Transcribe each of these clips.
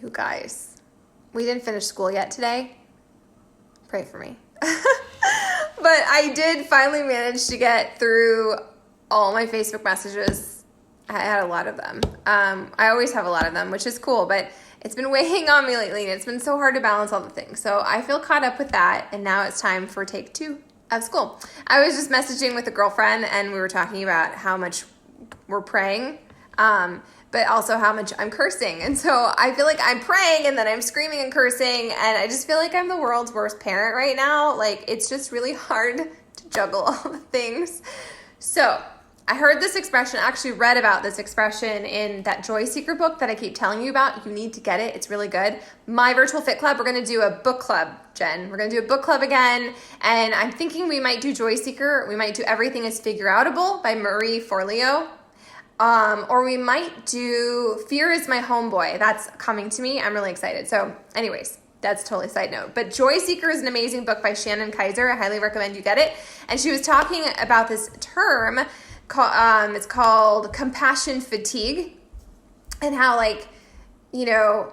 You guys, we didn't finish school yet today. Pray for me. But I did finally manage to get through all my Facebook messages. I had a lot of them. I always have a lot of them, which is cool, but it's been weighing on me lately, and it's been so hard to balance all the things. So I feel caught up with that, and now it's time for take 2 of school. I was just messaging with a girlfriend, and we were talking about how much we're praying, but also how much I'm cursing. And so I feel like I'm praying, and then I'm screaming and cursing, and I just feel like I'm the world's worst parent right now. Like, it's just really hard to juggle all the things. So I heard this expression, actually read about this expression in that Joy Seeker book that I keep telling you about. You need to get it. It's really good. My Virtual Fit Club, we're going to do a book club, Jen. We're going to do a book club again. And I'm thinking we might do Joy Seeker. We might do Everything is Figureoutable by Marie Forleo. Or we might do Fear is My Homeboy. That's coming to me. I'm really excited. So anyways, that's totally a side note. But Joy Seeker is an amazing book by Shannon Kaiser. I highly recommend you get it. And she was talking about this term. It's called compassion fatigue, and how, like, you know,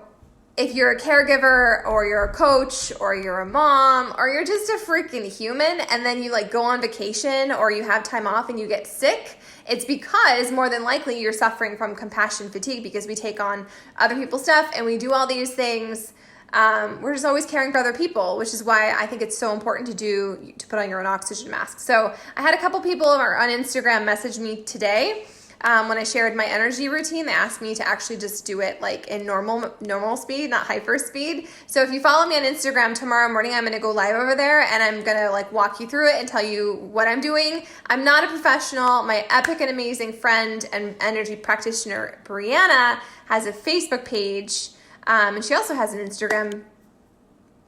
if you're a caregiver or you're a coach or you're a mom or you're just a freaking human, and then you like go on vacation or you have time off and you get sick, it's because more than likely you're suffering from compassion fatigue, because we take on other people's stuff and we do all these things. We're just always caring for other people, which is why I think it's so important to put on your own oxygen mask. So I had a couple people on Instagram message me today when I shared my energy routine. They asked me to actually just do it like in normal speed, not hyper speed. So if you follow me on Instagram tomorrow morning, I'm going to go live over there, and I'm going to like walk you through it and tell you what I'm doing. I'm not a professional. My epic and amazing friend and energy practitioner, Brianna, has a Facebook page. And she also has an Instagram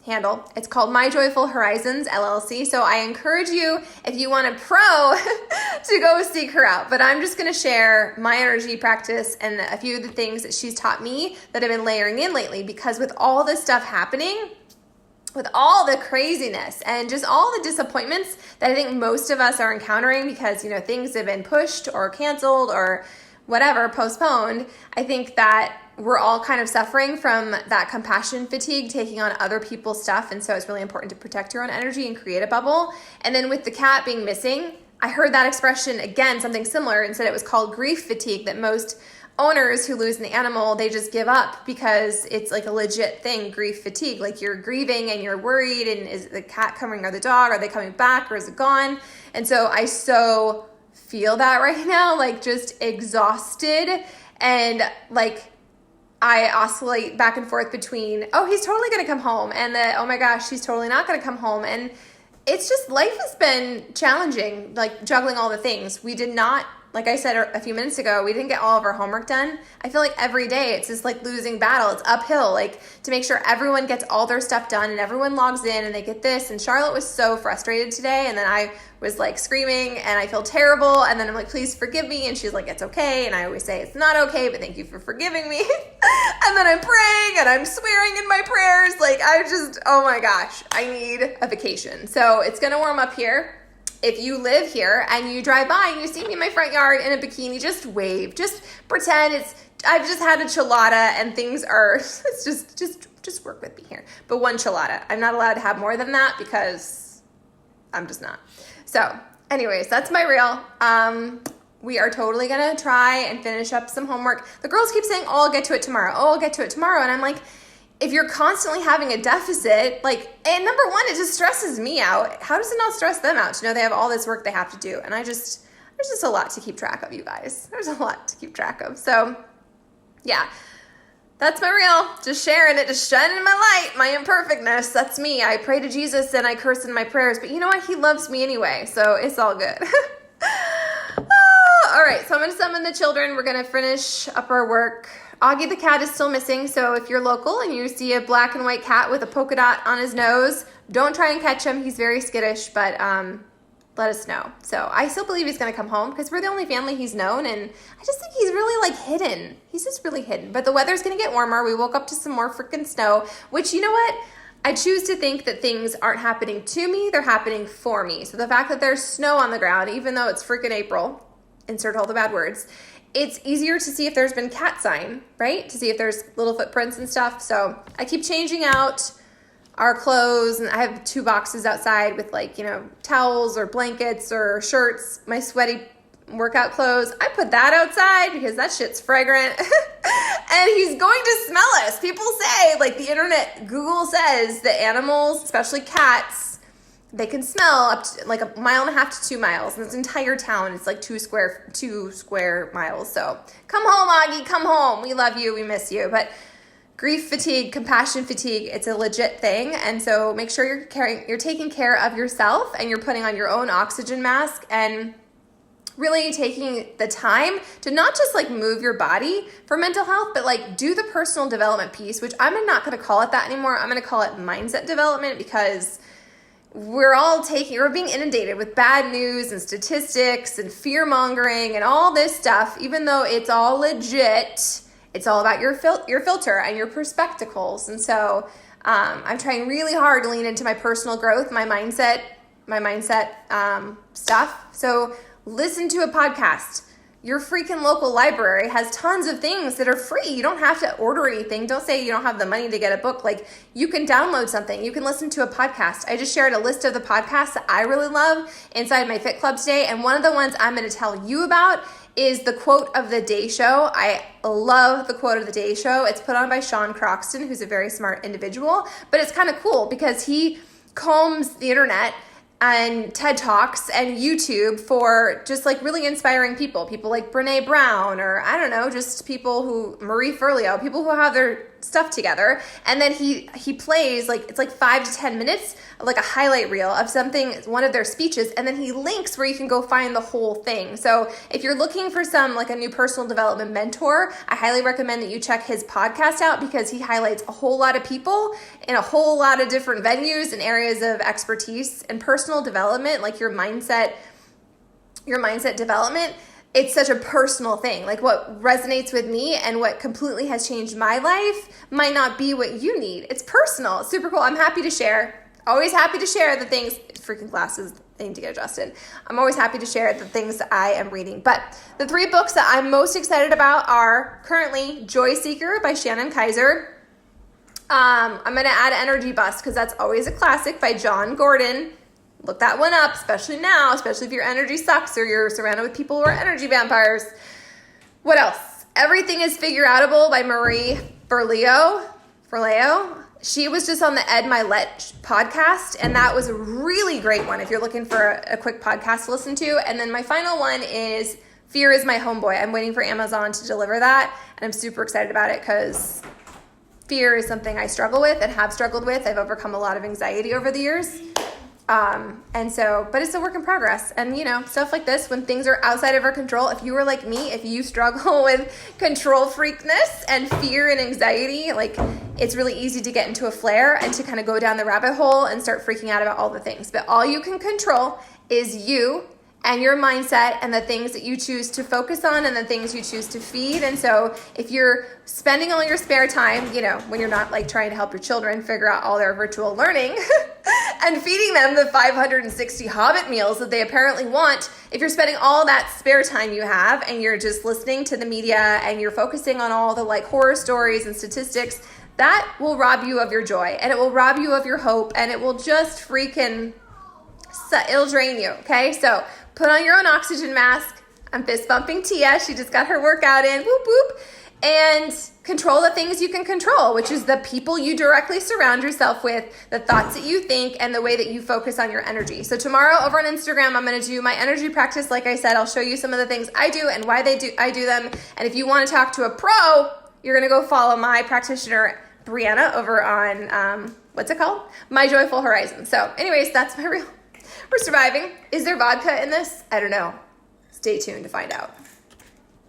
handle. It's called My Joyful Horizons LLC. So I encourage you, if you want a pro, to go seek her out. But I'm just going to share my energy practice and a few of the things that she's taught me that I've been layering in lately. Because with all this stuff happening, with all the craziness and just all the disappointments that I think most of us are encountering because, you know, things have been pushed or canceled or whatever, postponed, I think that we're all kind of suffering from that compassion fatigue, taking on other people's stuff. And so it's really important to protect your own energy and create a bubble. And then with the cat being missing, I heard that expression again, something similar, and said it was called grief fatigue, that most owners who lose an animal, they just give up because it's like a legit thing, grief fatigue. Like, you're grieving and you're worried, and is the cat coming or the dog? Are they coming back or is it gone? And so I so feel that right now, like just exhausted, and like I oscillate back and forth between, oh, he's totally going to come home, and that, oh my gosh, he's totally not going to come home. And it's just, life has been challenging, like juggling all the things. We did not, like I said a few minutes ago, we didn't get all of our homework done. I feel like every day it's this like losing battle. It's uphill, like to make sure everyone gets all their stuff done and everyone logs in and they get this. And Charlotte was so frustrated today. And then I was like screaming and I feel terrible. And then I'm like, please forgive me. And she's like, it's okay. And I always say it's not okay, but thank you for forgiving me. And then I'm praying and I'm swearing in my prayers. Like, I just, oh my gosh, I need a vacation. So it's going to warm up here. If you live here and you drive by and you see me in my front yard in a bikini, just wave. Just pretend I've just had a chilada and things are, it's just work with me here. But one chilada. I'm not allowed to have more than that because I'm just not. So anyways, that's my reel. We are totally going to try and finish up some homework. The girls keep saying, oh, I'll get to it tomorrow. Oh, I'll get to it tomorrow. And I'm like, if you're constantly having a deficit, like, and number one, it just stresses me out. How does it not stress them out to know they have all this work they have to do? And there's just a lot to keep track of, you guys. There's a lot to keep track of. So yeah, that's my reel. Just sharing it, just shining my light, my imperfectness. That's me. I pray to Jesus and I curse in my prayers, but you know what? He loves me anyway. So it's all good. All right. So I'm going to summon the children. We're going to finish up our work. Augie the cat is still missing, so if you're local and you see a black and white cat with a polka dot on his nose, don't try and catch him. He's very skittish, but let us know. So I still believe he's going to come home because we're the only family he's known, and I just think he's really like hidden. He's just really hidden. But the weather's going to get warmer. We woke up to some more freaking snow, which, you know what? I choose to think that things aren't happening to me, they're happening for me. So the fact that there's snow on the ground, even though it's freaking April, insert all the bad words, it's easier to see if there's been cat sign, right? To see if there's little footprints and stuff. So I keep changing out our clothes, and I have 2 boxes outside with like, towels or blankets or shirts, my sweaty workout clothes. I put that outside because that shit's fragrant. And he's going to smell us. People say, like the internet, Google says that animals, especially cats, they can smell up to like 1.5 miles to 2 miles. And this entire town is like 2 square miles. So come home, Augie, come home. We love you. We miss you. But grief fatigue, compassion fatigue, it's a legit thing. And so make sure you're taking care of yourself, and you're putting on your own oxygen mask, and really taking the time to not just like move your body for mental health, but like do the personal development piece, which I'm not going to call it that anymore. I'm going to call it mindset development, because we're being inundated with bad news and statistics and fear mongering and all this stuff. Even though it's all legit, it's all about your filter and your perspectives. And so I'm trying really hard to lean into my personal growth, my mindset stuff. So listen to a podcast. Your freaking local library has tons of things that are free. You don't have to order anything. Don't say you don't have the money to get a book. Like, you can download something. You can listen to a podcast. I just shared a list of the podcasts that I really love inside my Fit Club today. And one of the ones I'm going to tell you about is the Quote of the Day Show. I love the Quote of the Day Show. It's put on by Sean Croxton, who's a very smart individual. But it's kind of cool because he combs the internet and TED Talks and YouTube for just like really inspiring people like Brene Brown, or I don't know, just Marie Forleo, people who have their stuff together. And then he plays like, it's like 5 to 10 minutes, like a highlight reel of one of their speeches. And then he links where you can go find the whole thing. So if you're looking for a new personal development mentor, I highly recommend that you check his podcast out, because he highlights a whole lot of people in a whole lot of different venues and areas of expertise and personal development, like your mindset development. It's such a personal thing. Like, what resonates with me and what completely has changed my life might not be what you need. It's personal. It's super cool. I'm happy to share. Always happy to share the things. Freaking glasses, they need to get adjusted. I'm always happy to share the things that I am reading. But the 3 books that I'm most excited about are currently Joy Seeker by Shannon Kaiser. I'm going to add Energy Bust, because that's always a classic, by John Gordon. Look that one up, especially now, especially if your energy sucks or you're surrounded with people who are energy vampires. What else? Everything is Figure Outable by Marie Forleo. She was just on the Ed Milet podcast, and that was a really great one if you're looking for a quick podcast to listen to. And then my final one is Fear is My Homeboy. I'm waiting for Amazon to deliver that, and I'm super excited about it, because fear is something I struggle with and have struggled with. I've overcome a lot of anxiety over the years. But it's a work in progress. And, stuff like this, when things are outside of our control, if you were like me, if you struggle with control freakness and fear and anxiety, like, it's really easy to get into a flare and to kind of go down the rabbit hole and start freaking out about all the things. But all you can control is you and your mindset and the things that you choose to focus on and the things you choose to feed. And so if you're spending all your spare time, when you're not like trying to help your children figure out all their virtual learning and feeding them the 560 Hobbit meals that they apparently want, if you're spending all that spare time you have and you're just listening to the media and you're focusing on all the like horror stories and statistics, that will rob you of your joy, and it will rob you of your hope, and it will just it'll drain you. Okay. So put on your own oxygen mask. I'm fist bumping Tia. She just got her workout in. Whoop, whoop. And control the things you can control, which is the people you directly surround yourself with, the thoughts that you think, and the way that you focus on your energy. So tomorrow over on Instagram, I'm going to do my energy practice. Like I said, I'll show you some of the things I do and why I do them. And if you want to talk to a pro, you're going to go follow my practitioner, Brianna, over on, what's it called? My Joyful Horizon. So anyways, that's my real... We're surviving. Is there vodka in this? I don't know. Stay tuned to find out.